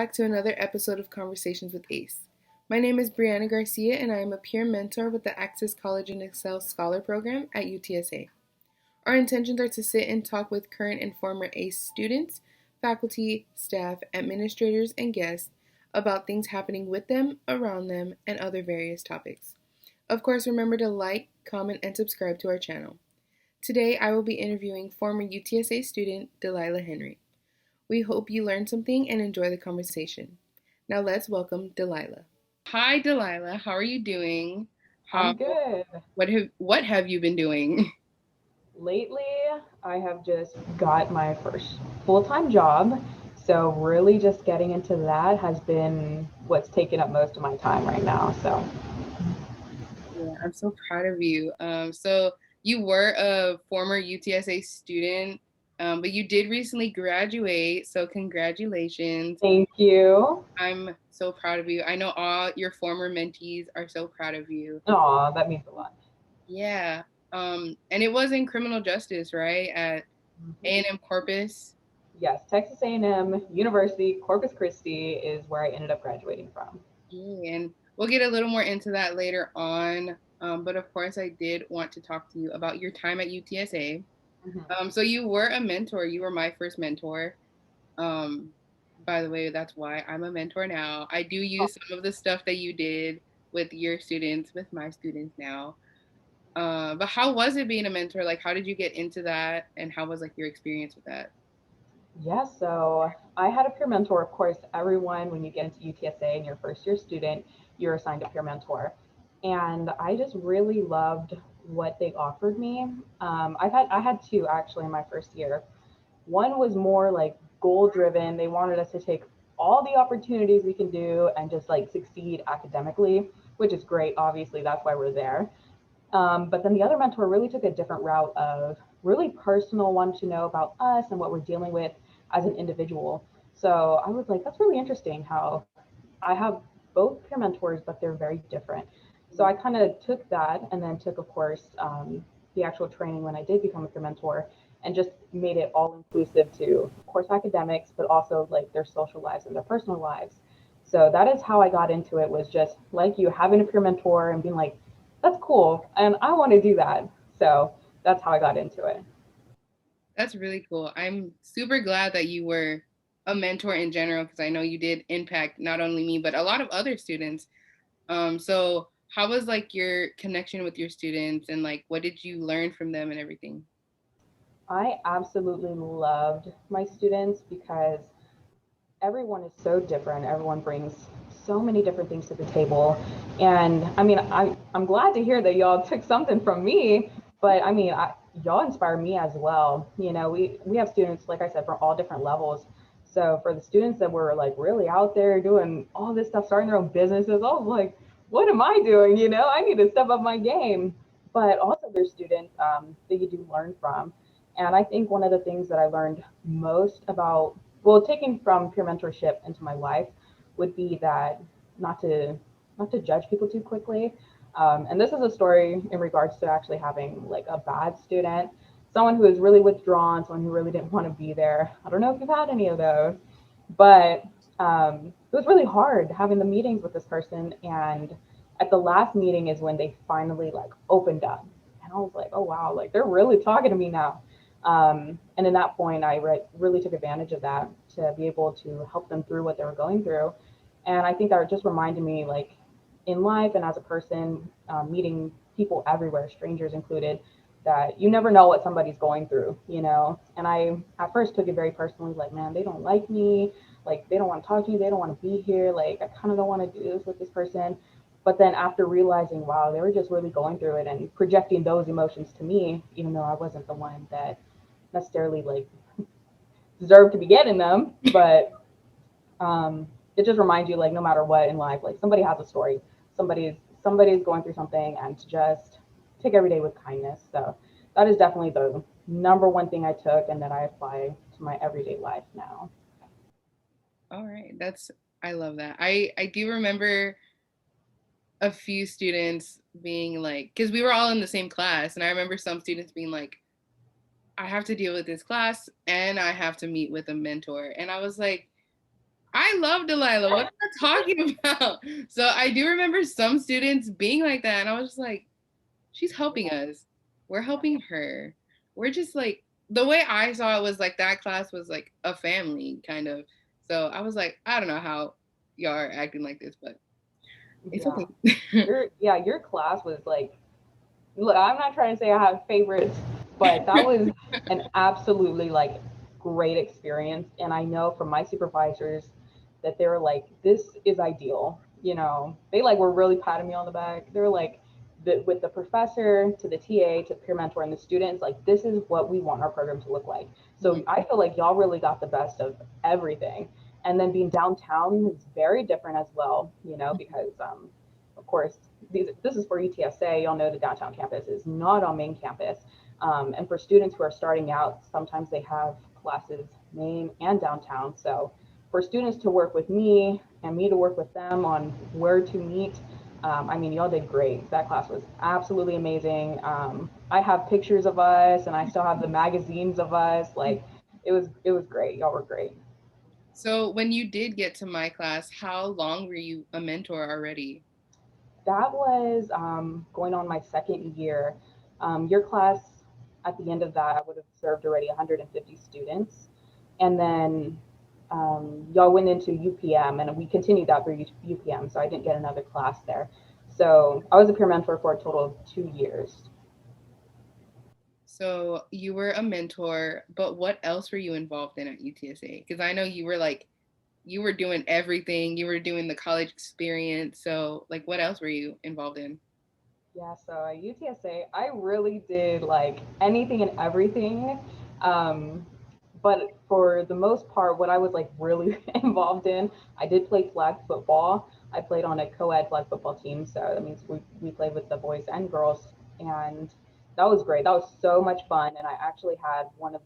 back to another episode of Conversations with ACE. My name is Brianna Garcia, and I am a peer mentor with the Access College and Excel Scholar Program at UTSA. Our intentions are to sit and talk with current and former ACE students, faculty, staff, administrators, and guests about things happening with them, around them, and other various topics. Of course, remember to like, comment, and subscribe to our channel. Today, I will be interviewing former UTSA student Delylah Henry. We hope you learned something and enjoy the conversation. Now let's welcome Delylah. Hi, Delylah. How are you doing? I'm good. What have you been doing? Lately, I have just got my first full-time job. So really just getting into that has been what's taken up most of my time right now. So Yeah, I'm so proud of you. So you were a former UTSA student, but you did recently graduate. So congratulations. thank you. I'm so proud of you. I know all your former mentees are so proud of you. Aw, that means a lot. Yeah. And it was in criminal justice, right? At Mhm. A&M Corpus. Yes, Texas A&M University, Corpus Christi is where I ended up graduating from. And we'll get a little more into that later on. But of course, I did want to talk to you about your time at UTSA. Mhm. So you were a mentor. You were my first mentor. Um, by the way, that's why I'm a mentor now. I do Oh, use some of the stuff that you did with your students, with my students now. But how was it being a mentor? Like, how did you get into that, and how was like your experience with that? yeah, so I had a peer mentor. Of course, everyone, when you get into UTSA and you're first year student, you're assigned a peer mentor. And I just really loved what they offered me. I had two actually in my first year. One was more like goal driven. They wanted us to take all the opportunities we can do and just like succeed academically, which is great. Obviously, that's why we're there. But then the other mentor really took a different route of really personal, wanted to know about us and what we're dealing with as an individual. So I was like, that's really interesting how I have both peer mentors, but they're very different. So I kind of took that and then took, of course, the actual training when I did become a peer mentor and just made it all inclusive to, of course, academics, but also like their social lives and their personal lives. So that is how I got into it, was just like you having a peer mentor and being like, that's cool. And I want to do that. So that's how I got into it. That's really cool. I'm super glad that you were a mentor in general because I know you did impact not only me but a lot of other students. So how was like your connection with your students and like what did you learn from them and everything? I absolutely loved my students because everyone is so different. Everyone brings so many different things to the table. And I mean, I'm glad to hear that y'all took something from me, but I mean, y'all inspire me as well. You know, we have students, like I said, from all different levels. So for the students that were like really out there doing all this stuff, starting their own businesses, I was like, what am I doing? You know, I need to step up my game. But also there's students that you do learn from. And I think one of the things that I learned most about, well, taking from peer mentorship into my life would be that not to not to judge people too quickly. And this is a story in regards to actually having like a bad student, someone who is really withdrawn, someone who really didn't want to be there. I don't know if you've had any of those, but it was really hard having the meetings with this person. And at the last meeting is when they finally like opened up, and I was like, oh wow, like they're really talking to me now. And in that point, I really took advantage of that to be able to help them through what they were going through. And I think that just reminded me, like in life and as a person, meeting people everywhere, strangers included, that you never know what somebody's going through, you know? And I at first took it very personally, like, man, they don't like me. Like, they don't want to talk to me. They don't want to be here. Like, I kind of don't want to do this with this person. But then after realizing, wow, they were just really going through it and projecting those emotions to me, even though I wasn't the one that necessarily like deserve to be getting them, but it just reminds you like no matter what in life, like somebody has a story, somebody's going through something, and to just take every day with kindness. So that is definitely the number one thing I took and that I apply to my everyday life now. All right, that's I love that. I do remember a few students being like, because we were all in the same class, and I remember some students being like, I have to deal with this class and I have to meet with a mentor. And I was like, I love Delylah. What are you talking about? So I do remember some students being like that, and I was just like, she's helping us. We're helping her. We're just like, the way I saw it was like that class was like a family kind of. So I was like, I don't know how y'all are acting like this, but it's Yeah. okay. Your class was like, look, I'm not trying to say I have favorites, but that was an absolutely like great experience. And I know from my supervisors that they were like, this is ideal. You know, they like were really patting me on the back. They were like, with the professor to the TA to the peer mentor and the students, like this is what we want our program to look like. So I feel like y'all really got the best of everything. And then being downtown is very different as well, you know, because of course this is for UTSA. Y'all know the downtown campus is not on main campus. And for students who are starting out, sometimes they have classes main and downtown. So for students to work with me and me to work with them on where to meet, I mean, y'all did great. That class was absolutely amazing. I have pictures of us, and I still have the magazines of us. Like, it was great. Y'all were great. So when you did get to my class, how long were you a mentor already? That was going on my second year. Your class, at the end of that, I would have served already 150 students. And then y'all went into UPM, and we continued that through UPM, so I didn't get another class there. So I was a peer mentor for a total of 2 years. So you were a mentor, but what else were you involved in at UTSA? Because I know you were like, you were doing everything. You were doing the college experience. So like, what else were you involved in? Yeah, so at UTSA, I really did like anything and everything. Um, but for the most part, what I was like really involved in, I did play flag football. I played on a co-ed flag football team, so that means we played with the boys and girls, and that was great. That was so much fun, and I actually had one of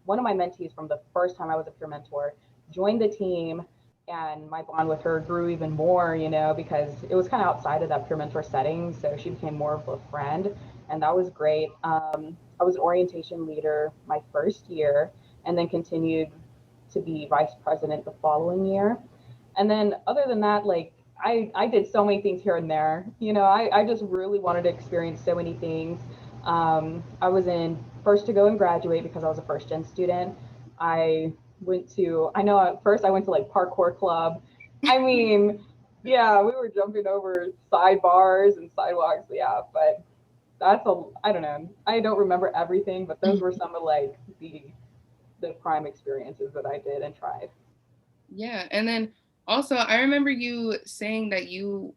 my mentees from the first time I was a peer mentor join the team, and my bond with her grew even more, you know, because it was kind of outside of that peer mentor setting, so she became more of a friend, and that was great. I was an orientation leader my first year and then continued to be vice president the following year. And then other than that, like I did so many things here and there. You know, I just really wanted to experience so many things. I was in first to go and graduate because I was a first gen student. I I know at first I went to like parkour club. I mean, yeah, we were jumping over sidebars and sidewalks. Yeah, but I don't know. I don't remember everything, but those were some of like the prime experiences that I did and tried. Yeah. And then also, I remember you saying that you're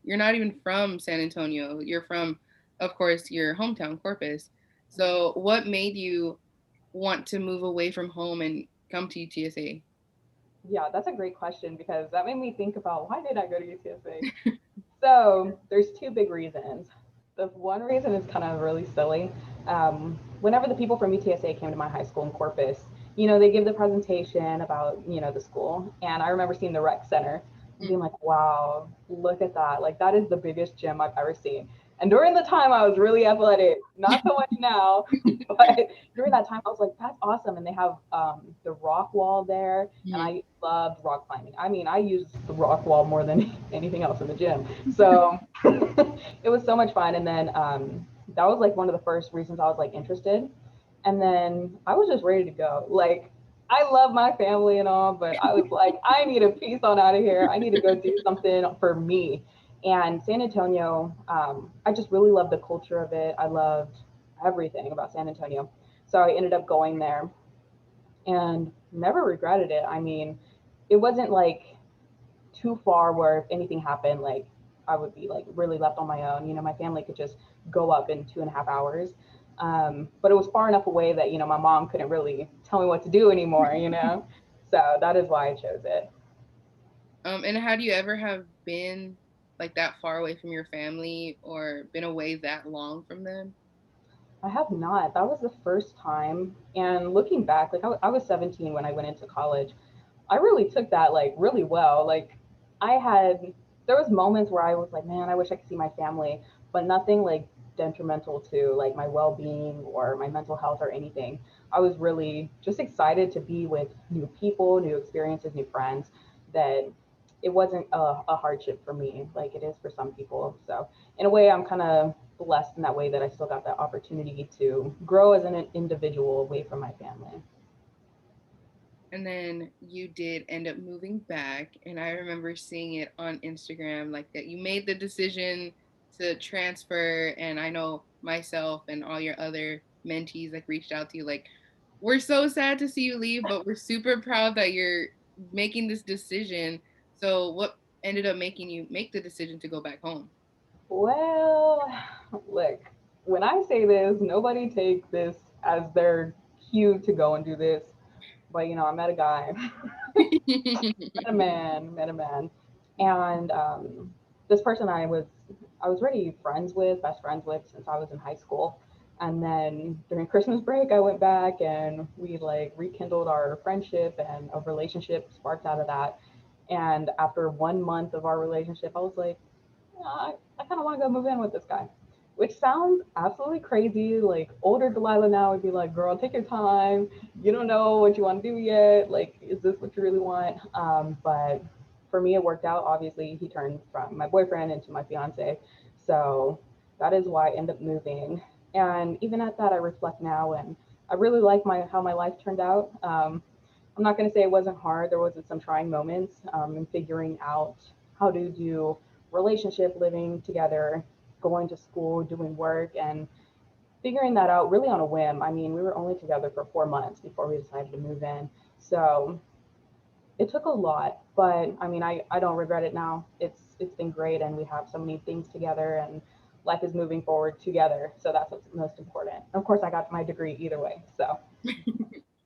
not even from San Antonio. You're from, of course, your hometown, Corpus. So what made you want to move away from home and come to UTSA? Yeah, that's a great question because that made me think about why did I go to UTSA? So there's two big reasons. The one reason is kind of really silly. Whenever the people from UTSA came to my high school in Corpus, you know, they give the presentation about, you know, the school. And I remember seeing the rec center and being like, wow, look at that. Like, that is the biggest gym I've ever seen. And during the time, I was really athletic, not so much now, but during that time, I was like, that's awesome. And they have the rock wall there. And I loved rock climbing. I mean, I used the rock wall more than anything else in the gym. So it was so much fun. And then that was like one of the first reasons I was like interested. And then I was just ready to go. Like, I love my family and all, but I was like, I need a piece on out of here. I need to go do something for me. And San Antonio, I just really loved the culture of it. I loved everything about San Antonio. So I ended up going there and never regretted it. I mean, it wasn't like too far where if anything happened, like I would be like really left on my own. You know, my family could just go up in 2.5 hours. But it was far enough away that, you know, my mom couldn't really tell me what to do anymore, you know? So that is why I chose it. And have you ever have been like that far away from your family or been away that long from them? I have not. That was the first time. And looking back, like I was 17 when I went into college. I really took that like really well. Like I had, there was moments where I was like, man, I wish I could see my family, but nothing like detrimental to like my well-being or my mental health or anything. I was really just excited to be with new people, new experiences, new friends, that it wasn't a hardship for me like it is for some people. So in a way, I'm kind of blessed in that way that I still got that opportunity to grow as an individual away from my family. And then you did end up moving back, and I remember seeing it on Instagram like that. You made the decision to transfer, and I know myself and all your other mentees like reached out to you like, we're so sad to see you leave, but we're super proud that you're making this decision. So what ended up making you make the decision to go back home? Well, look, when I say this, nobody take this as their cue to go and do this. But I met a guy, met a man, and this person I was already friends with, best friends with since I was in high school. And then during Christmas break, I went back and we like rekindled our friendship, and a relationship sparked out of that. And after 1 month of our relationship, I was like, yeah, I kind of want to go move in with this guy, which sounds absolutely crazy. Like older Delylah now would be like, girl, take your time. You don't know what you want to do yet. Like, is this what you really want? But for me, it worked out. Obviously, he turned from my boyfriend into my fiance. So that is why I ended up moving. And even at that, I reflect now, and I really like how my life turned out. I'm not going to say it wasn't hard. There was some trying moments in figuring out how to do relationship, living together, going to school, doing work, and figuring that out really on a whim. I mean, we were only together for 4 months before we decided to move in. So it took a lot, but I mean, I don't regret it now. It's been great, and we have so many things together, and life is moving forward together. So that's what's most important. Of course, I got my degree either way. So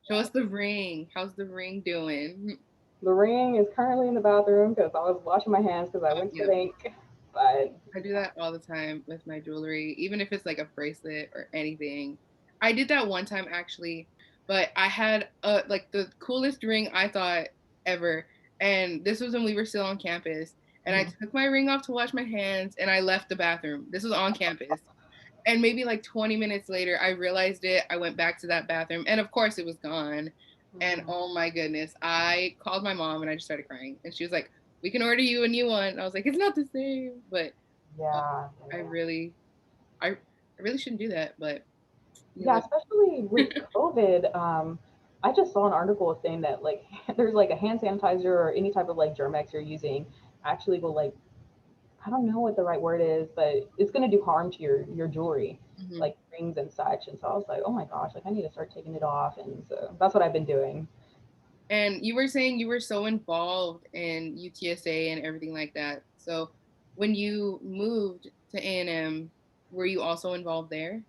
Show us the ring. How's the ring doing? the ring is currently in the bathroom because I was washing my hands because I went to the Yep. bank. But I do that all the time with my jewelry, even if it's like a bracelet or anything. I did that one time actually, but I had like the coolest ring I thought ever. And this was when we were still on campus. And I mhm. took my ring off to wash my hands and I left the bathroom. This was on campus. And maybe like 20 minutes later, I realized it. I went back to that bathroom and of course it was gone. And Mhm. oh my goodness, I called my mom and I just started crying. And she was like, we can order you a new one. And I was like, it's not the same. But uh, Yeah, I yeah. really, I really shouldn't do that, but you Yeah, live. especially with COVID. I just saw an article saying that like there's like a hand sanitizer or any type of like Germex you're using actually will like, I don't know what the right word is, but it's gonna do harm to your jewelry, Mhm. like rings and such. And so I was like, oh my gosh, like I need to start taking it off. And so that's what I've been doing. And you were saying you were so involved in UTSA and everything like that. So when you moved to A&M, were you also involved there?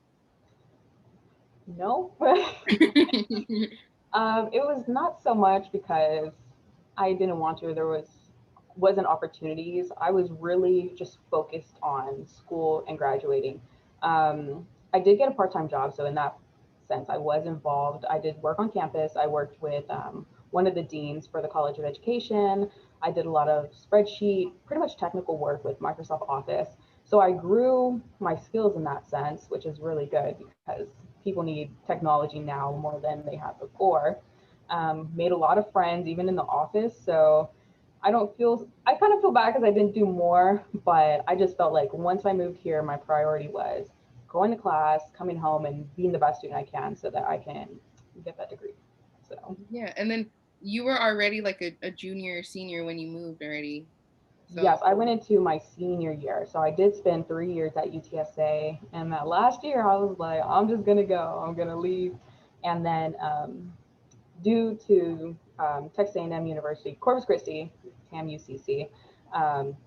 No, it was not so much because I didn't want to. There wasn't opportunities. I was really just focused on school and graduating. I did get a part-time job, so in that sense, I was involved. I did work on campus. I worked with one of the deans for the College of Education. I did a lot of spreadsheet, pretty much technical work with Microsoft Office. So I grew my skills in that sense, which is really good because people need technology now more than they had before. Made a lot of friends, even in the office. So I kind of feel bad because I didn't do more, but I just felt like once I moved here, my priority was going to class, coming home, and being the best student I can so that I can get that degree. So, Yeah, and then you were already like a junior, senior when you moved already. So yes, I went into my senior year. So, I did spend 3 years at UTSA. And that last year, I was like, I'm just going to go, I'm going to leave. And then, due to Texas A&M University, Corpus Christi, TAM-UCC,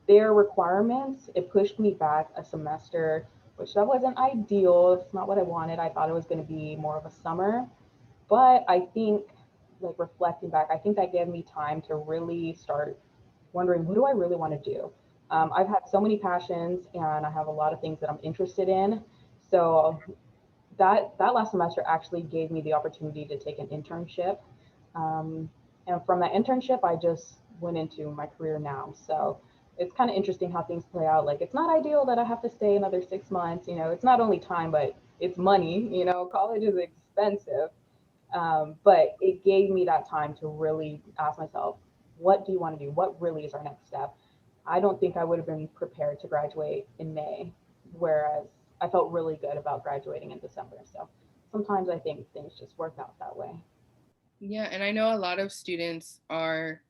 their requirements, it pushed me back a semester, which that wasn't ideal. It's not what I wanted. I thought it was going to be more of a summer, but I think, like reflecting back, I think that gave me time to really start wondering, what do I really want to do? I've had so many passions, and I have a lot of things that I'm interested in. So that last semester actually gave me the opportunity to take an internship. Um, and from that internship, I just went into my career now. So it's kind of interesting how things play out. Like, it's not ideal that I have to stay another 6 months. It's not only time, but it's money. College is expensive. But it gave me that time to really ask myself, what do you want to do? What really is our next step? I don't think I would have been prepared to graduate in May, whereas I felt really good about graduating in December. So sometimes I think things just work out that way. Yeah, and I know a lot of students are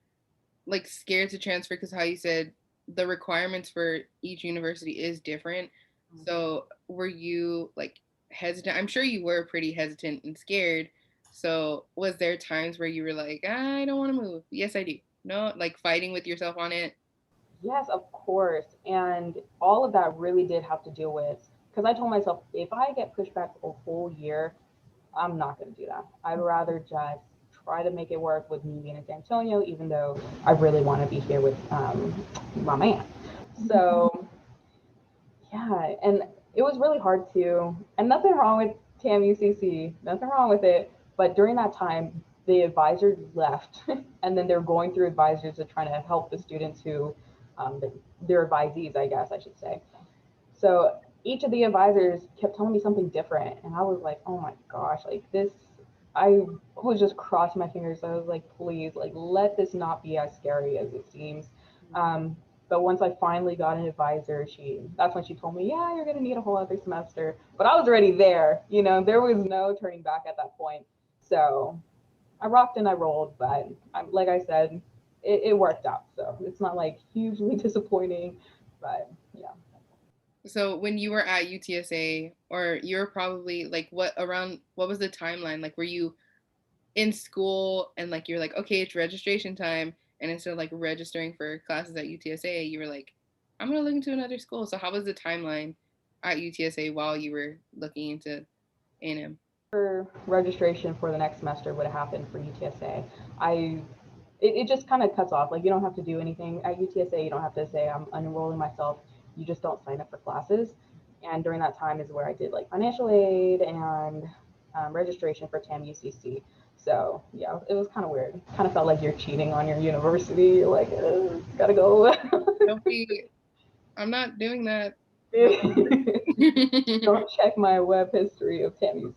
like scared to transfer because how you said the requirements for each university is different. So were you like hesitant? I'm sure you were pretty hesitant and scared. So was there times where you were like, I don't want to move? Yes, I do. No, like fighting with yourself on it. Yes, of course. And all of that really did have to do with, because I told myself, if I get pushed back a whole year, I'm not going to do that. I'd rather just try to make it work with me being in San Antonio, even though I really want to be here with my man. So, yeah, and it was really hard to, and nothing wrong with TAM-UCC, nothing wrong with it. But during that time, the advisors left, and then they're going through advisors to trying to help the students who, their advisees, I guess I should say. So each of the advisors kept telling me something different, and I was like, oh my gosh, like this. I was just crossing my fingers. I was like, please, like let this not be as scary as it seems. Um, but once I finally got an advisor, that's when she told me, yeah, you're gonna need a whole other semester. But I was already there, there was no turning back at that point. So I rocked and I rolled, but like I said, it worked out. So it's not like hugely disappointing, but yeah. So when you were at UTSA, or you're probably like what was the timeline? Like were you in school and like you're like, okay, it's registration time, and instead of like registering for classes at UTSA, you were like, I'm gonna look into another school. So how was the timeline at UTSA while you were looking into A&M? Registration for the next semester would have happened for UTSA, it just kind of cuts off. Like, you don't have to do anything at UTSA. You don't have to say I'm unenrolling myself. You just don't sign up for classes. And during that time is where I did like financial aid and registration for TAM UCC. So yeah, it was kind of weird. Kind of felt like you're cheating on your university. You're like, gotta go. Don't be. I'm not doing that. Don't check my web history of TAM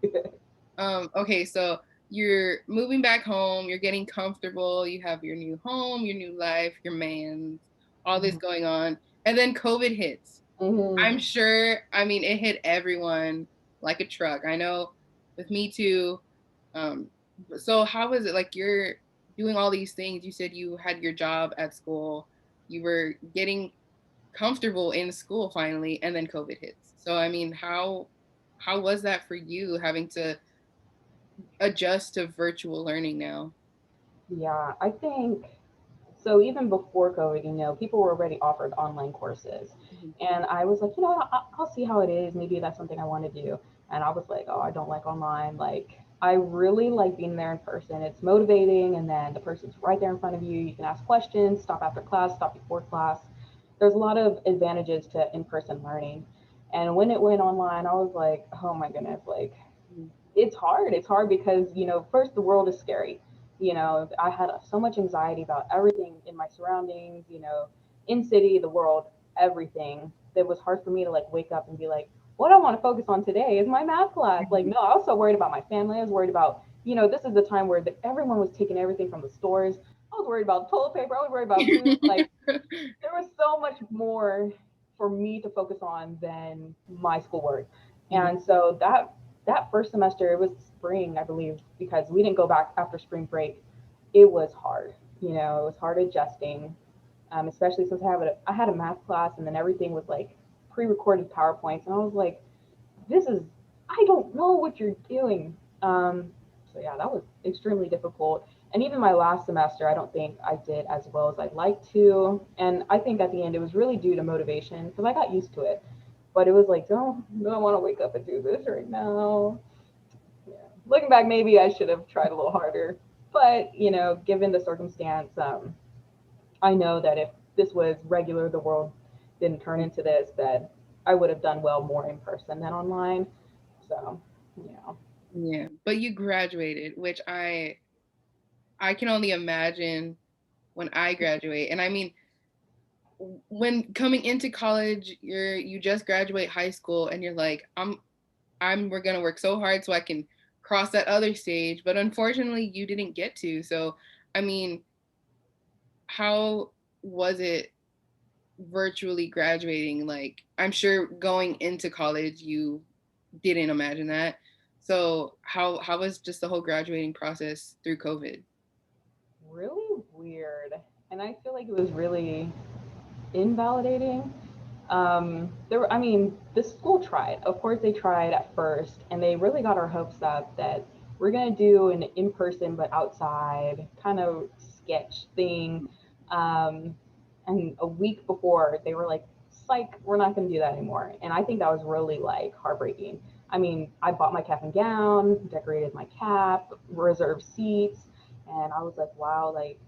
UCC. Okay, so you're moving back home, you're getting comfortable, you have your new home, your new life, your man, all this going on, and then COVID hits. I'm Mm-hmm. sure, I mean, it hit everyone like a truck. I know with me too. Um, so how was it like you're doing all these things? You said you had your job at school, you were getting comfortable in school finally, and then COVID hits. So I mean, how was that for you having to adjust to virtual learning now? Yeah, I think so. Even before COVID, people were already offered online courses. Mhm. And I was like, what, I'll see how it is. Maybe that's something I want to do. And I was like, oh, I don't like online. Like, I really like being there in person. It's motivating. And then the person's right there in front of you. You can ask questions, stop after class, stop before class. There's a lot of advantages to in person learning. And when it went online, I was like, oh my goodness, like, it's hard. It's hard because, first, the world is scary. I had so much anxiety about everything in my surroundings, in city, the world, everything. That was hard for me to like wake up and be like, what I want to focus on today is my math class. Like, no, I was so worried about my family. I was worried about, this is the time where everyone was taking everything from the stores. I was worried about toilet paper. I was worried about food. Like, there was so much more for me to focus on than my schoolwork. And so that first semester, it was spring, I believe, because we didn't go back after spring break. It was hard. It was hard adjusting, especially since I had a math class, and then everything was like pre-recorded PowerPoints, and I was like, this is, I don't know what you're doing. So yeah, that was extremely difficult. And even my last semester, I don't think I did as well as I'd like to. And I think at the end, it was really due to motivation because I got used to it. But it was like, don't want to wake up and do this right now. Yeah. Looking back, maybe I should have tried a little harder. But, given the circumstance, I know that if this was regular, the world didn't turn into this, that I would have done well more in person than online. So, yeah. Yeah, but you graduated, which I can only imagine when I graduate. And I mean, when coming into college, you just graduate high school and you're like, we're gonna work so hard so I can cross that other stage, but unfortunately you didn't get to. So, I mean, how was it virtually graduating? Like, I'm sure going into college you didn't imagine that. So, how was just the whole graduating process through COVID? Really weird. And I feel like it was really invalidating. I mean, the school tried. Of course, they tried at first, and they really got our hopes up that we're gonna do an in-person but outside kind of sketch thing. Um, and a week before, they were like, "Psych, we're not gonna do that anymore." And I think that was really like heartbreaking. I mean, I bought my cap and gown, decorated my cap, reserved seats, and I was like, "Wow, like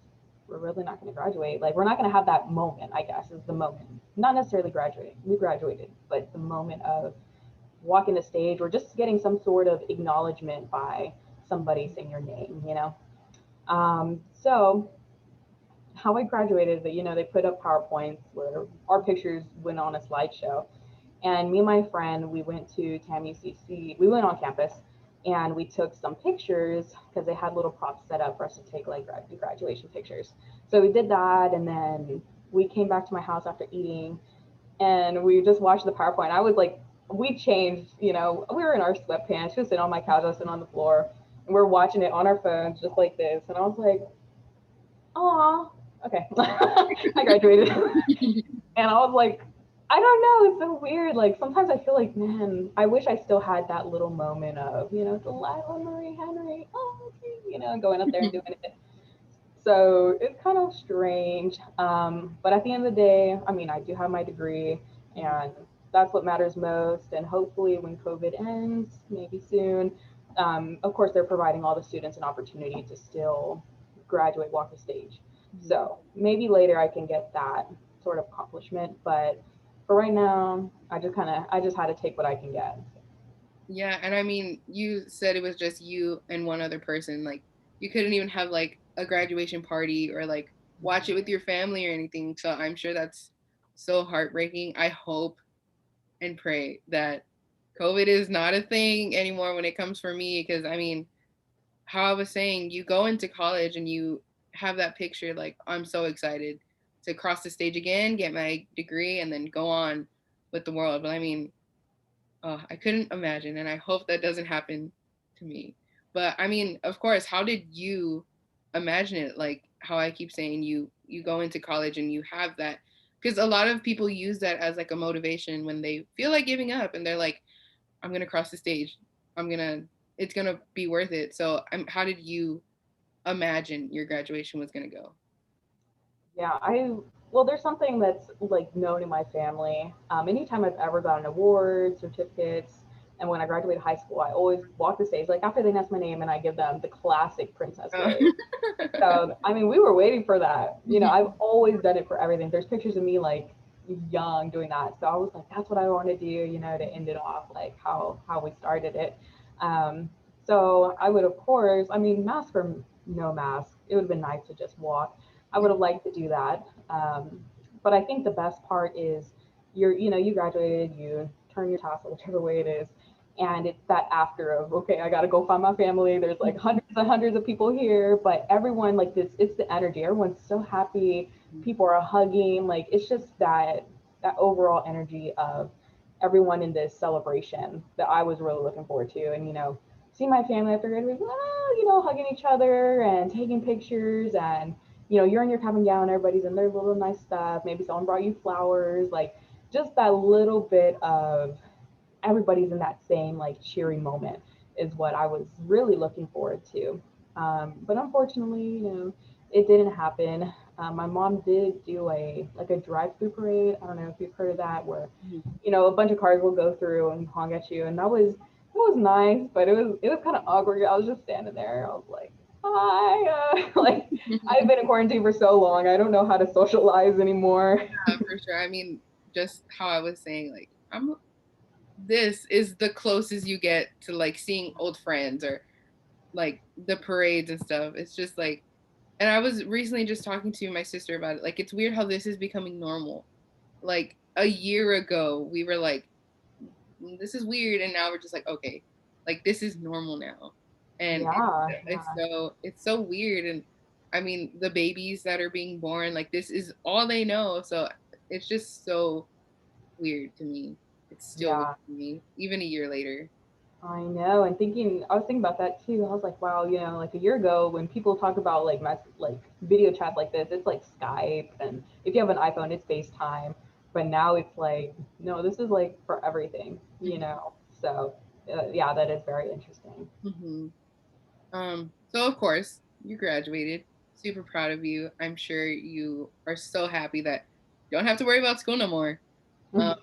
we're really not going to graduate. Like, we're not going to have that moment, I guess, is the moment. Not necessarily graduating. We graduated, but the moment of walking the stage or just getting some sort of acknowledgement by somebody saying your name, you know? So, how I graduated, they put up PowerPoints where our pictures went on a slideshow. And me and my friend, we went to TAM-UCC. We went on campus and we took some pictures because they had little props set up for us to take like graduation pictures. So we did that, and then we came back to my house after eating, and we just watched the PowerPoint. I was like, we changed, we were in our sweatpants. She was sitting on my couch, I was sitting on the floor, and we're watching it on our phones just like this. And I was like, "Aw, okay." I graduated. And I was like, I don't know, it's so weird. Like sometimes I feel like, man, I wish I still had that little moment of, Delylah Marie Henry, oh, okay, going up there and doing it. So it's kind of strange. But at the end of the day, I mean, I do have my degree, and that's what matters most. And hopefully, when COVID ends, maybe soon, of course, they're providing all the students an opportunity to still graduate, walk the stage. So maybe later I can get that sort of accomplishment. But for right now, I just had to take what I can get. Yeah, and I mean, you said it was just you and one other person. Like, you couldn't even have like a graduation party or like watch it with your family or anything. So I'm sure that's so heartbreaking. I hope and pray that COVID is not a thing anymore when it comes for me. Because I mean, how I was saying, you go into college and you have that picture, like, I'm so excited to cross the stage again, get my degree, and then go on with the world. But I mean, I couldn't imagine, and I hope that doesn't happen to me. But I mean, of course, how did you imagine it? Like how I keep saying, you go into college and you have that, because a lot of people use that as like a motivation when they feel like giving up, and they're like, I'm gonna cross the stage, I'm gonna, it's gonna be worth it. So, how did you imagine your graduation was gonna go? Yeah, well, there's something that's like known in my family. Anytime I've ever gotten awards, certificates, and when I graduated high school, I always walk the stage like after they announce my name and I give them the classic princess Uh, wave. So, I mean, we were waiting for that. I've always done it for everything. There's pictures of me like young doing that. So I was like, that's what I want to do, to end it off like how we started it. Um, so I would, of course, I mean, mask or no mask, it would have been nice to just walk. I would have liked to do that. But I think the best part is you graduated, you turn your tassel, whichever way it is, and it's that after of, okay, I got to go find my family. There's like hundreds and hundreds of people here, but everyone like this, it's the energy. Everyone's so happy. People are hugging. Like it's just that overall energy of everyone in this celebration that I was really looking forward to. And seeing my family after graduation, hugging each other and taking pictures, and you're in your cap and gown, everybody's in their little nice stuff. Maybe someone brought you flowers, like just that little bit of everybody's in that same like cheery moment is what I was really looking forward to. But unfortunately, it didn't happen. My mom did do a drive-through parade. I don't know if you've heard of that, where a bunch of cars will go through and honk at you, and that was nice, but it was kind of awkward. I was just standing there. I was like, hi, like I've been in quarantine for so long. I don't know how to socialize anymore. for sure. I mean, just how I was saying, like, this is the closest you get to like seeing old friends or like the parades and stuff. It's just like And I was recently just talking to my sister about it. Like, it's weird how this is becoming normal. Like a year ago, we were like, this is weird, and now we're just like, okay, like this is normal now. And Yeah, yeah, it's so weird. And I mean, the babies that are being born, like this is all they know. So it's just so weird to me. It's still weird yeah. to me, even a year later. I know, and I was thinking about that too. I was like, wow, like a year ago when people talk about like like video chat like this, it's like Skype, and if you have an iPhone, it's FaceTime. But now it's like, no, this is like for everything. So, yeah, that is very interesting. Hmm. So of course you graduated. Super proud of you. I'm sure you are so happy that you don't have to worry about school no more. Um,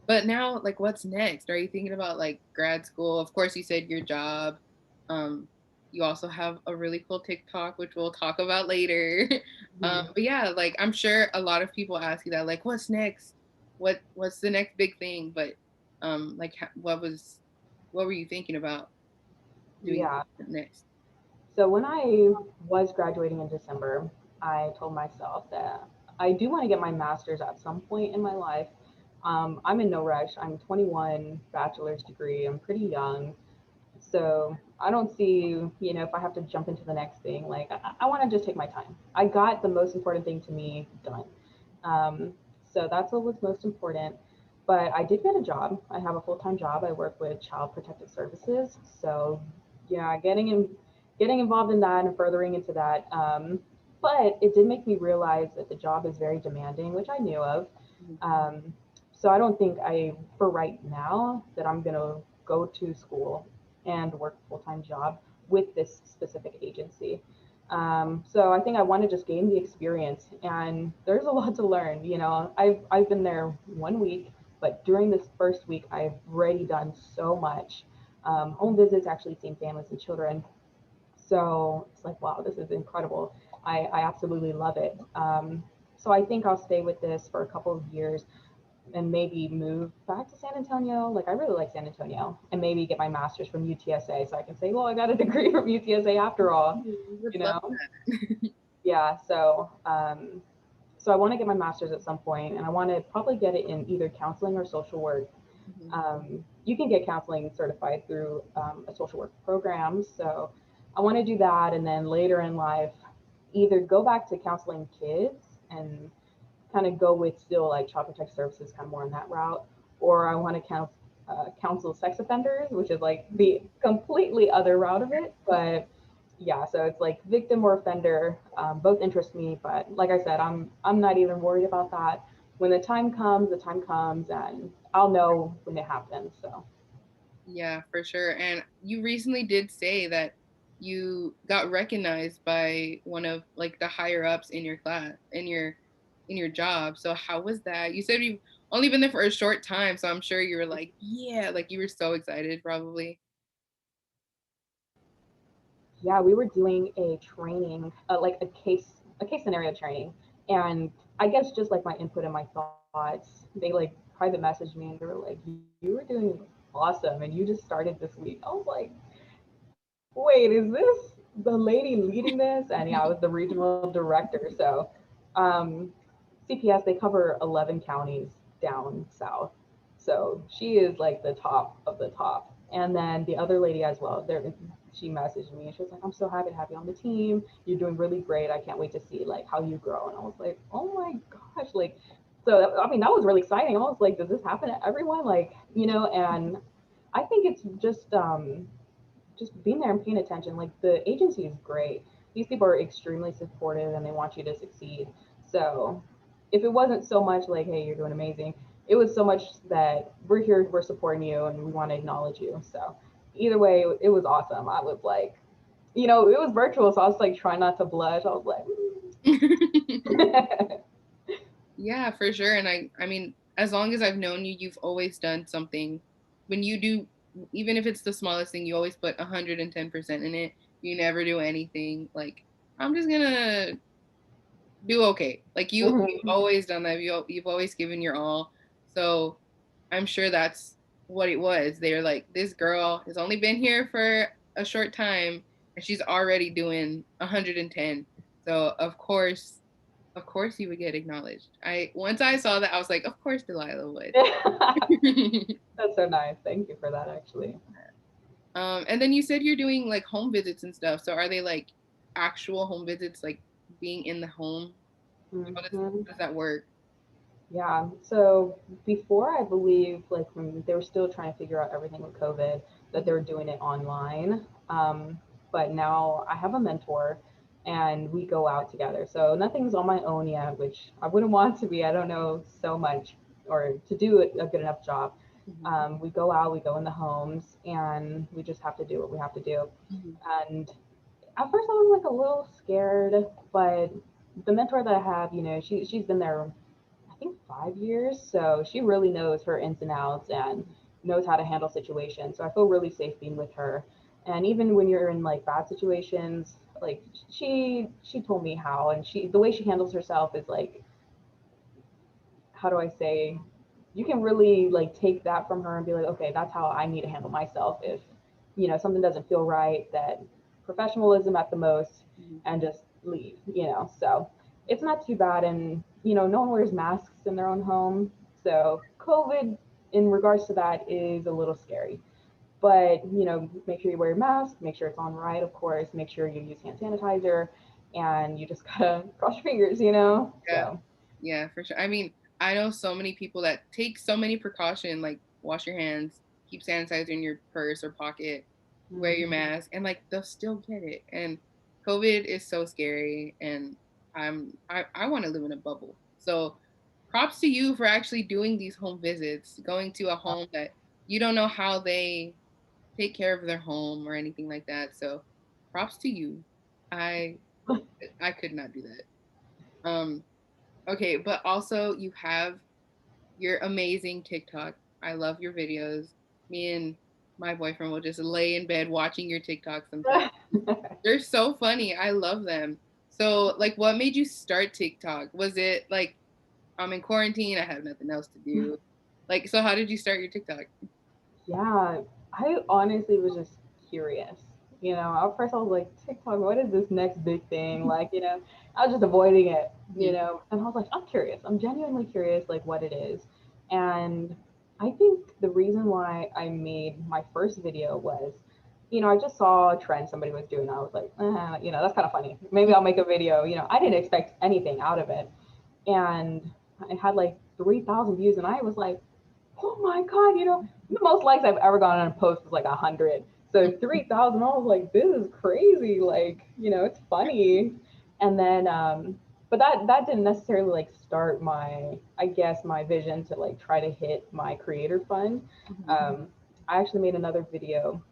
but now, like, what's next? Are you thinking about like grad school? Of course, you said your job. Um, you also have a really cool TikTok, which we'll talk about later. But yeah, like I'm sure a lot of people ask you that, like, what's next? What's the next big thing? But like, what were you thinking about doing Yeah. next? So when I was graduating in December, I told myself that I do want to get my master's at some point in my life. I'm in no rush. I'm 21, bachelor's degree. I'm pretty young. So I don't see, if I have to jump into the next thing, like I want to just take my time. I got the most important thing to me done. Um, so that's what was most important. But I did get a job. I have a full-time job. I work with Child Protective Services. So yeah, getting involved in that and furthering into that. But it did make me realize that the job is very demanding, which I knew of. Um, so I don't think for right now, that I'm gonna go to school and work a full-time job with this specific agency. So I think I want to just gain the experience, and there's a lot to learn. I've been there 1 week, but during this first week, I've already done so much. Home visits, actually seeing families and children. So it's like, wow, this is incredible. I absolutely love it. So I think I'll stay with this for a couple of years and maybe move back to San Antonio. Like, I really like San Antonio, and maybe get my master's from UTSA so I can say, well, I got a degree from UTSA after all, Would you love know? that. Yeah. So I want to get my master's at some point, and I want to probably get it in either counseling or social work. Mhm. You can get counseling certified through a social work program. So I want to do that. And then later in life, either go back to counseling kids and kind of go with still like child protective services, kind of more in that route, or I want to counsel sex offenders, which is like the completely other route of it. But yeah, so it's like victim or offender, both interest me. But like I said, I'm not even worried about that. When the time comes, and I'll know when it happens. So Yeah, for sure. And you recently did say that you got recognized by one of like the higher ups in your class, in your job. So how was that? You said you've only been there for a short time, so I'm sure you were like, yeah, like you were so excited probably. yeah, we were doing a training, like a case scenario training, and I guess just like my input and my thoughts, they like private messaged me and they were like, "You were doing awesome, and you just started this week." I was like, "Wait, is this the lady leading this?" And yeah, I was the regional director. So, um, CPS, they cover 11 counties down south. So she is like the top of the top. And then the other lady as well, she messaged me and she was like, "I'm so happy to have you on the team. You're doing really great. I can't wait to see like how you grow." And I was like, "Oh my gosh." Like, so I mean, that was really exciting. I was like, does this happen to everyone? And I think it's just being there and paying attention. Like, the agency is great. These people are extremely supportive and they want you to succeed. So if it wasn't so much like, "Hey, you're doing amazing," it was so much that we're here, we're supporting you, and we want to acknowledge you. So either way, it was awesome. I was like, it was virtual, so I was like trying not to blush. I was like, Yeah, for sure. And I mean, as long as I've known you, you've always done something. When you do, even if it's the smallest thing, you always put 110% in it. You never do anything like, I'm just gonna do okay. Like you've always done that. You've always given your all. So I'm sure that's what it was. They're like, this girl has only been here for a short time and she's already doing 110. So of course you would get acknowledged. Once I saw that, I was like, of course Delyhlah would. That's so nice. Thank you for that, actually. And then you said you're doing like home visits and stuff. So are they like actual home visits, like being in the home? Hmm. How does that work? Yeah. So before, I believe, like when they were still trying to figure out everything with COVID, that they were doing it online. But now I have a mentor, and we go out together. So nothing's on my own yet, which I wouldn't want to be. I don't know so much or to do a good enough job. Mhm. We go out, we go in the homes, and we just have to do what we have to do. Mhm. And at first, I was like a little scared, but the mentor that I have, she's been there, I think, 5 years. So she really knows her ins and outs and knows how to handle situations. So I feel really safe being with her. And even when you're in like bad situations, like she told me how, and the way she handles herself is like, how do I say, you can really like take that from her and be like, okay, that's how I need to handle myself if something doesn't feel right. That professionalism at the most, Mhm. and just leave. So it's not too bad, and no one wears masks in their own home, so COVID in regards to that is a little scary. But make sure you wear your mask, make sure it's on right, of course, make sure you use hand sanitizer, and you just gotta cross your fingers. Yeah. So Yeah, for sure. I mean, I know so many people that take so many precautions, like wash your hands, keep sanitizer in your purse or pocket, wear your mhm. mask, and like they'll still get it. And COVID is so scary, and I want to live in a bubble. So props to you for actually doing these home visits, going to a home that you don't know how they take care of their home or anything like that. So props to you. I I could not do that. Okay, but also you have your amazing TikTok. I love your videos. Me and my boyfriend will just lay in bed watching your TikTok sometimes. They're so funny. I love them. So, like, what made you start TikTok? Was it like, I'm in quarantine, I have nothing else to do? Like, so how did you start your TikTok? Yeah, I honestly was just curious. At first I was like, TikTok, what is this next big thing? Like, I was just avoiding it, Mhm. and I was like, I'm curious. I'm genuinely curious, like, what it is. And I think the reason why I made my first video was, I just saw a trend somebody was doing. I was like, that's kind of funny. Maybe I'll make a video. I didn't expect anything out of it. And I had like 3,000 views, and I was like, oh my God, the most likes I've ever gotten on a post was like 100. So 3,000, I was like, this is crazy. Like, it's funny. And then, but that didn't necessarily like start I guess, my vision to like try to hit my creator fund. Mhm. Um, I actually made another video,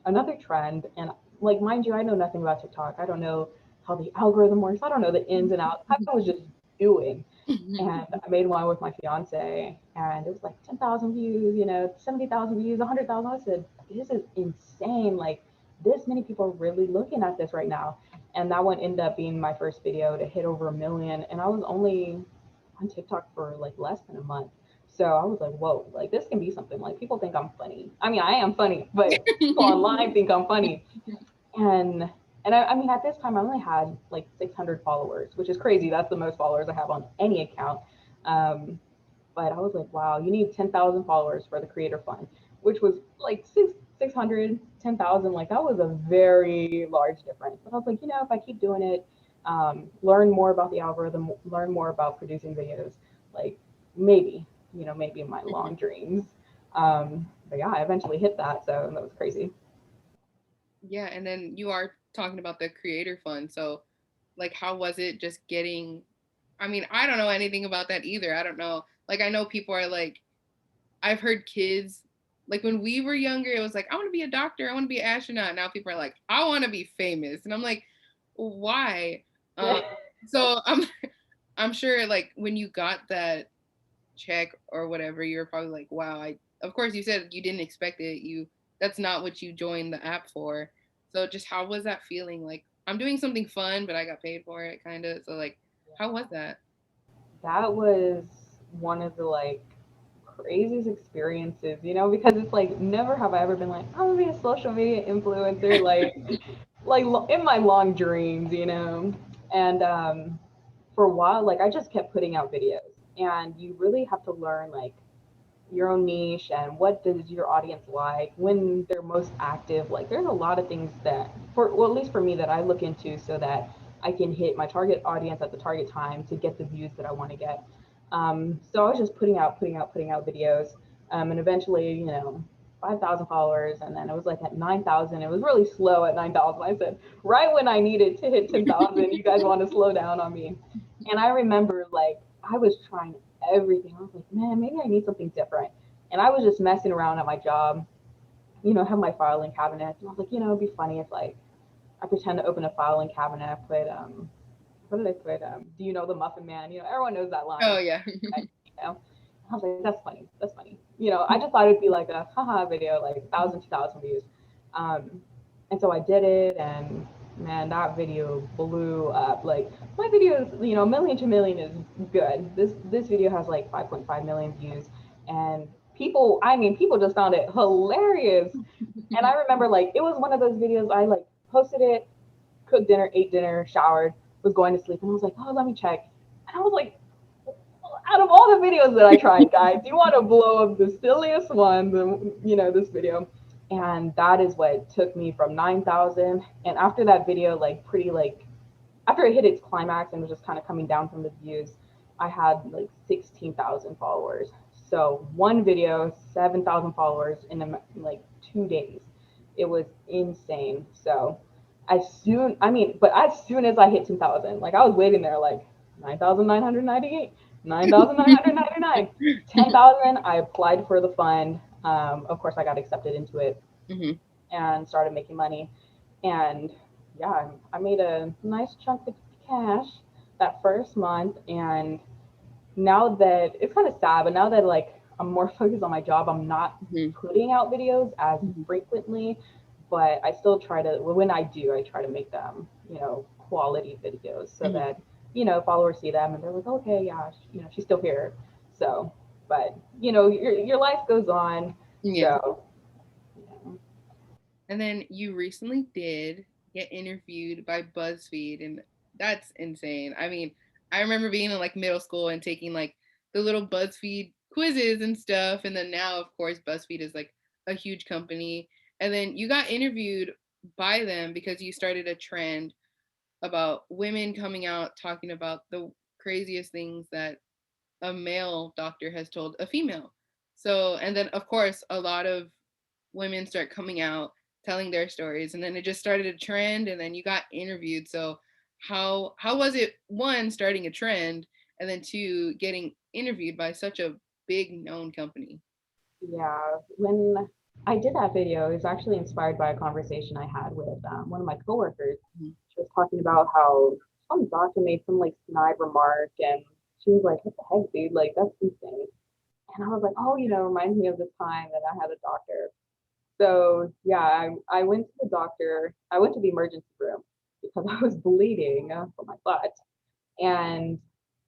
another trend, and like, mind you, I know nothing about TikTok. I don't know how the algorithm works. I don't know the ins and outs. I was just doing. And I made one with my fiance, and it was like 10,000 views, 70,000 views, 100,000. I said, this is insane. Like, this many people are really looking at this right now. And that one ended up being my first video to hit over 1 million. And I was only on TikTok for like less than a month. So I was like, whoa, like this can be something. Like, people think I'm funny. I mean, I am funny, but people online think I'm funny. And I mean, at this time, I only had like 600 followers, which is crazy. That's the most followers I have on any account. Um, but I was like, wow, you need 10,000 followers for the creator fund, which was like 600, 10,000. Like, that was a very large difference. But I was like, if I keep doing it, learn more about the algorithm, learn more about producing videos, like, maybe, maybe in my long dreams. But yeah, I eventually hit that. So that was crazy. Yeah, and then you are talking about the creator fund. So, like, how was it just getting? I mean, I don't know anything about that either. I don't know. Like, I know people are like, I've heard kids, like, when we were younger, it was like, I want to be a doctor, I want to be an astronaut. Now people are like, I want to be famous, and I'm like, why? Um, so I'm sure, like, when you got that check or whatever, you're probably like, wow. I Of course you said you didn't expect it. That's not what you joined the app for. So just how was that feeling? Like, I'm doing something fun, but I got paid for it, kind of. So like, how was that? That was one of the like craziest experiences, because it's like, never have I ever been like, I'm gonna be a social media influencer, like in my long dreams. And for a while, like I just kept putting out videos, and you really have to learn like your own niche and what does your audience like when they're most active. Like there's a lot of things that for well at least for me that I look into so that I can hit my target audience at the target time to get the views that I want to get. So I was just putting out videos, and eventually, 5,000 followers, and then it was like at 9,000. It was really slow at 9,000. I said, right when I needed to hit 10,000, you guys want to slow down on me. And I remember like I was trying everything. I was like, man, maybe I need something different. And I was just messing around at my job, have my filing cabinet. And I was like, it'd be funny if like I pretend to open a filing cabinet. I put what did I put? Do you know the Muffin Man? Everyone knows that line. Oh yeah. I was like, that's funny. That's funny. I just thought it'd be like a haha video, like 1,000, 2,000 views. Um, and so I did it, and man, that video blew up. Like my videos, million to million is good. This video has like 5.5 million views, and people just found it hilarious. And I remember like it was one of those videos I like posted it, cooked dinner, ate dinner, showered, was going to sleep, and I was like, oh, let me check. And I was like, out of all the videos that I tried, guys, you want to blow up the silliest one, this video. And that is what took me from 9,000. And after that video, after it hit its climax and was just kind of coming down from the views, I had like 16,000 followers. So one video, 7,000 followers in like 2 days. It was insane. So but as soon as I hit 10,000, like I was waiting there like 9,998, 9,999, 10,000. I applied for the fund. Of course, I got accepted into it Mm-hmm. and started making money. And yeah, I made a nice chunk of cash that first month. And now that it's kind of sad, but now that like I'm more focused on my job, I'm not Mm-hmm. putting out videos as Mm-hmm. frequently, but I still try to, when I do, I try to make them, quality videos so Mm-hmm. that, followers see them and they're like, okay, yeah, she's still here. So, but, your life goes on. Yeah. So, And then you recently did get interviewed by Buzzfeed, and that's insane. I mean, I remember being in like middle school and taking like the little Buzzfeed quizzes and stuff. And then now, of course, Buzzfeed is like a huge company. And then you got interviewed by them because you started a trend about women coming out talking about the craziest things that a male doctor has told a female. So, and then of course, a lot of women start coming out telling their stories, and then it just started a trend, and then you got interviewed. So, how was it, one, starting a trend, and then two, getting interviewed by such a big known company? yeah, when I did that video, it was actually inspired by a conversation I had with one of my coworkers. Mhm. She was talking about how some doctor made some like snide remark, and she was like, "What the heck, dude? Like that's insane." And I was like, "Oh, reminds me of this time that I had a doctor." So yeah, I went to the doctor. I went to the emergency room because I was bleeding from my butt, and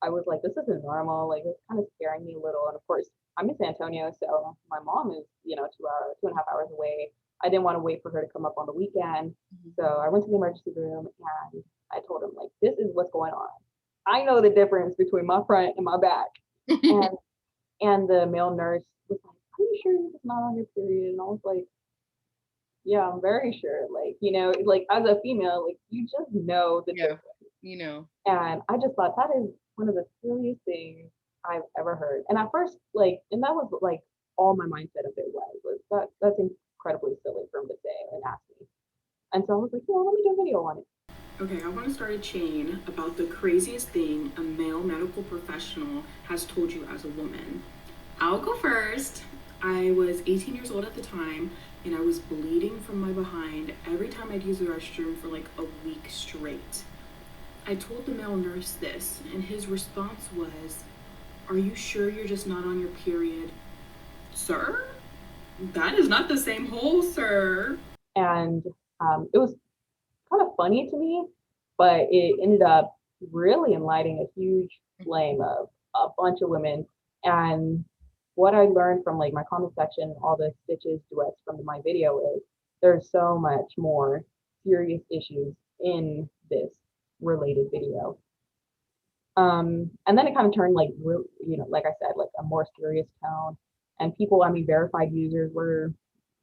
I was like, this isn't normal. Like, it's kind of scaring me a little. And of course, I'm in San Antonio, so my mom is, 2.5 hours away. I didn't want to wait for her to come up on the weekend. Mhm. So I went to the emergency room and I told him, like, this is what's going on. I know the difference between my front and my back. And and the male nurse was like, are you sure you're just not on your period? And I was like, yeah, I'm very sure. Like, like as a female, like you just know the Yeah, difference. you know. And I just thought that is one of the silliest things I've ever heard. And at first, like, and that was like all my mindset of it was that that's incredibly silly for him to say and ask me. And so I was like, yeah, let me do a video on it. Okay, I want to start a chain about the craziest thing a male medical professional has told you as a woman. I'll go first. I was 18 years old at the time, and I was bleeding from my behind every time I'd use the restroom for like a week straight. I told the male nurse this, and his response was, are you sure you're just not on your period? Sir? That is not the same hole, sir. And it was kind of funny to me, but it ended up really enlightening a huge flame of a bunch of women. And what I learned from like my comment section, all the stitches, duets from my video is there's so much more serious issues in this. related video. And then it kind of turned like, like I said, like a more serious tone. And people, I mean, verified users were,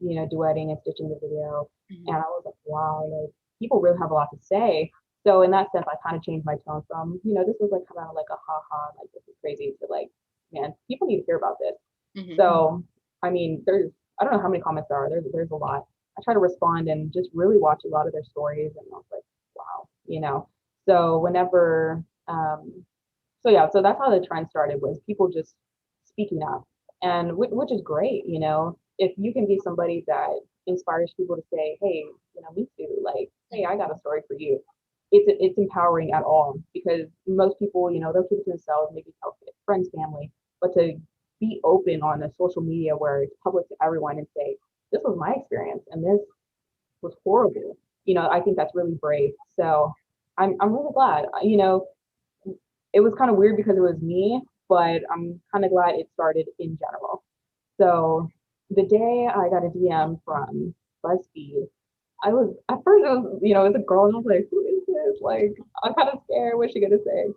duetting and stitching the video. And I was like, wow, like people really have a lot to say. So in that sense, I kind of changed my tone from, this was like kind of like a ha, like this is crazy, to like, man, people need to hear about this. So, I mean, I don't know how many comments there are. There's a lot. I try to respond and just really watch a lot of their stories. And I was like, wow. So whenever, so that's how the trend started, was people just speaking up, and which is great. If you can be somebody that inspires people to say, hey, me too, like, hey, I got a story for you. It's empowering at all, because most people, they'll keep it to themselves, maybe tell friends, family, but to be open on a social media where it's public to everyone and say, this was my experience and this was horrible. I think that's really brave. So I'm really glad. It was kind of weird because it was me, but I'm kind of glad it started in general. So the day I got a DM from Buzzfeed, I was at first, it was a girl, and I was like, who is this? Like, I'm kind of scared. What's she gonna say?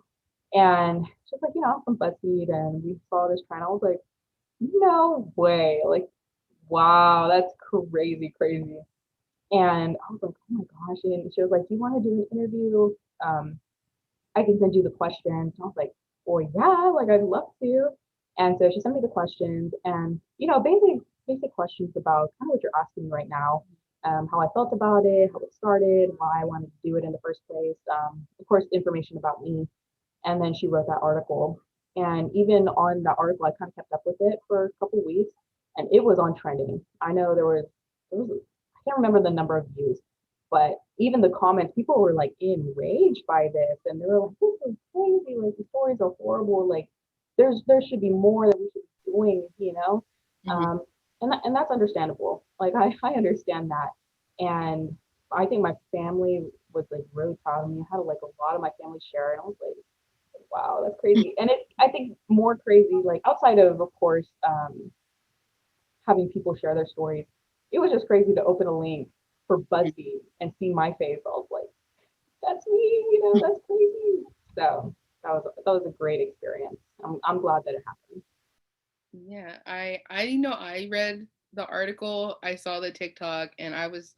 And she's like, I'm from Buzzfeed, and we saw this trend. I was like, no way! Like, wow, that's crazy, crazy. And I was like, oh my gosh! And she was like, do you want to do an interview? I can send you the questions. And I was like, well, yeah, like I'd love to. And so she sent me the questions, and basic questions about kind of what you're asking me right now, how I felt about it, how it started, why I wanted to do it in the first place. Of course, information about me. And then she wrote that article. And even on that article, I kind of kept up with it for a couple of weeks, and it was on trending. I know there was I can't remember the number of views, but even the comments, people were like enraged by this, and they were like, "This is crazy! Like the stories are horrible. Like there should be more that we should be doing." And that's understandable. Like I understand that, and I think my family was like really proud of me. I had like a lot of my family share it. And I was like, wow, that's crazy. And I think more crazy, like outside of course, having people share their stories, it was just crazy to open a link for BuzzFeed and see my face. I was like, that's me, that's crazy. So that was a great experience. I'm glad that it happened. Yeah, I read the article, I saw the TikTok, and I was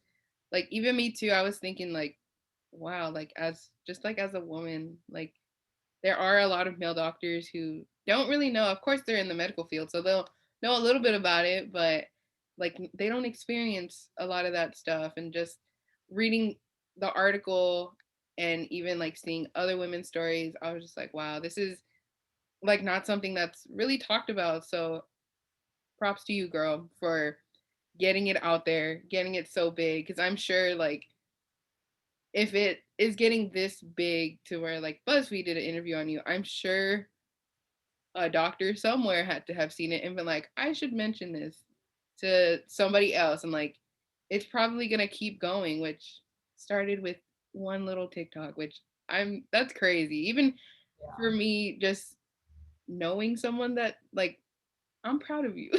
like, even me too, I was thinking like, wow, like as a woman, like there are a lot of male doctors who don't really know. Of course, they're in the medical field, so they'll know a little bit about it, but like they don't experience a lot of that stuff. And just reading the article and even like seeing other women's stories, I was just like, wow, this is like not something that's really talked about. So props to you, girl, for getting it out there, getting it so big. Because I'm sure like if it is getting this big to where like BuzzFeed did an interview on you, I'm sure a doctor somewhere had to have seen it and been like, I should mention this to somebody else. And like, it's probably gonna keep going, which started with one little TikTok, which that's crazy. Even for Yeah. me, just knowing someone that like, I'm proud of you.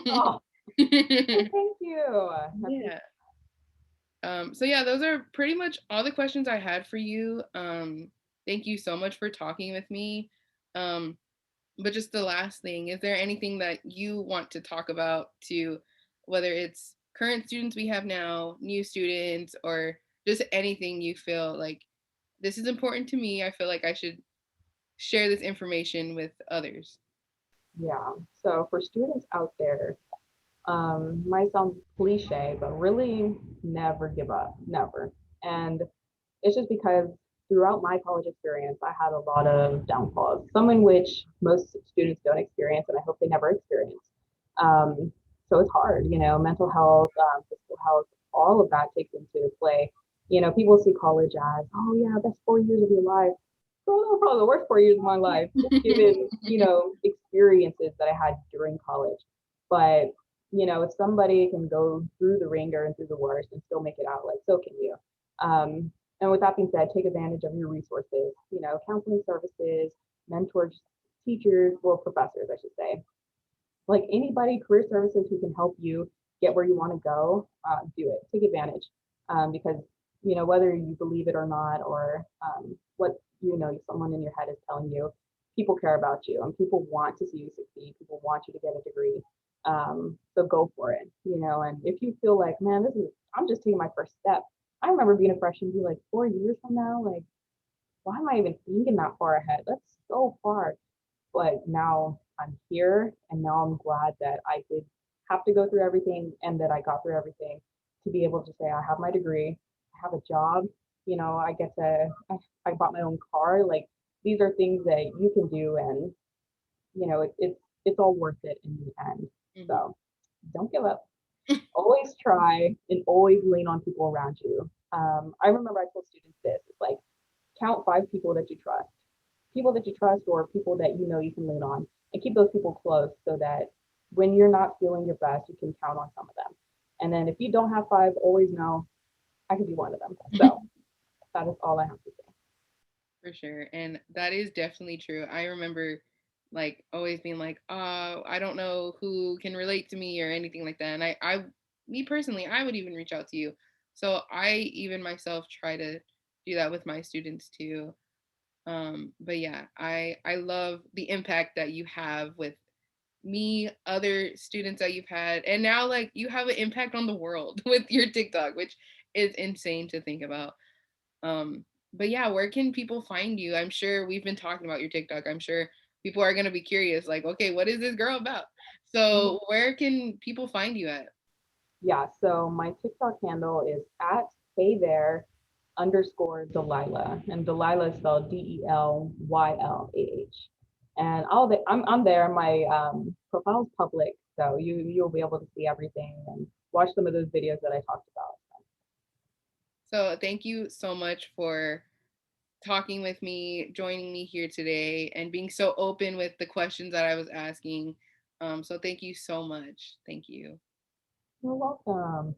Oh, well, thank you. Yeah. So yeah, those are pretty much all the questions I had for you. Thank you so much for talking with me. Um, but just the last thing, is there anything that you want to talk about to whether it's current students we have now, new students, or just anything you feel like this is important to me? I feel like I should share this information with others. Yeah. So for students out there, might sound cliche, but really never give up, never. And it's just because throughout my college experience, I had a lot of downfalls, some in which most students don't experience, and I hope they never experience. Um, so it's hard, mental health, physical health, all of that takes into play. People see college as, oh yeah, that's 4 years of your life. Girl, that was probably the worst 4 years of my life, just given, experiences that I had during college. But, if somebody can go through the ringer and through the worst and still make it out, like, so can you. And with that being said, take advantage of your resources, counseling services, mentors, teachers, well, professors, I should say. Like anybody, career services who can help you get where you want to go, do it. Take advantage because whether you believe it or not, or what, someone in your head is telling you, people care about you and people want to see you succeed. People want you to get a degree. So go for it, and if you feel like, man, I'm just taking my first step. I remember being a freshman, be like, 4 years from now, like, why am I even thinking that far ahead? That's so far. But now I'm here, and now I'm glad that I did have to go through everything and that I got through everything to be able to say I have my degree, I have a job, I get to, I bought my own car. Like, these are things that you can do, and it's all worth it in the end. Mm-hmm. So don't give up. Always try and always lean on people around you. I remember I told students this. It's like, count 5 people that you trust, or people that you can lean on, and keep those people close so that when you're not feeling your best, you can count on some of them. And then if you don't have 5, always know I could be one of them. So that is all I have to say. For sure. And that is definitely true. I remember like always being like, I don't know who can relate to me or anything like that. And me personally, I would even reach out to you. So I even myself try to do that with my students too. But yeah, I love the impact that you have with me, other students that you've had, and now like you have an impact on the world with your TikTok, which is insane to think about. But yeah, where can people find you? I'm sure we've been talking about your TikTok. I'm sure people are gonna be curious, like, okay, what is this girl about? Mhm. So where can people find you at? Yeah, so my TikTok handle is at hey there underscore Delylah, and Delylah is spelled Delylah. And I'm there. My profile is public, so you'll be able to see everything and watch some of those videos that I talked about. So thank you so much for talking with me, joining me here today, and being so open with the questions that I was asking. So thank you so much. Thank you. You're welcome.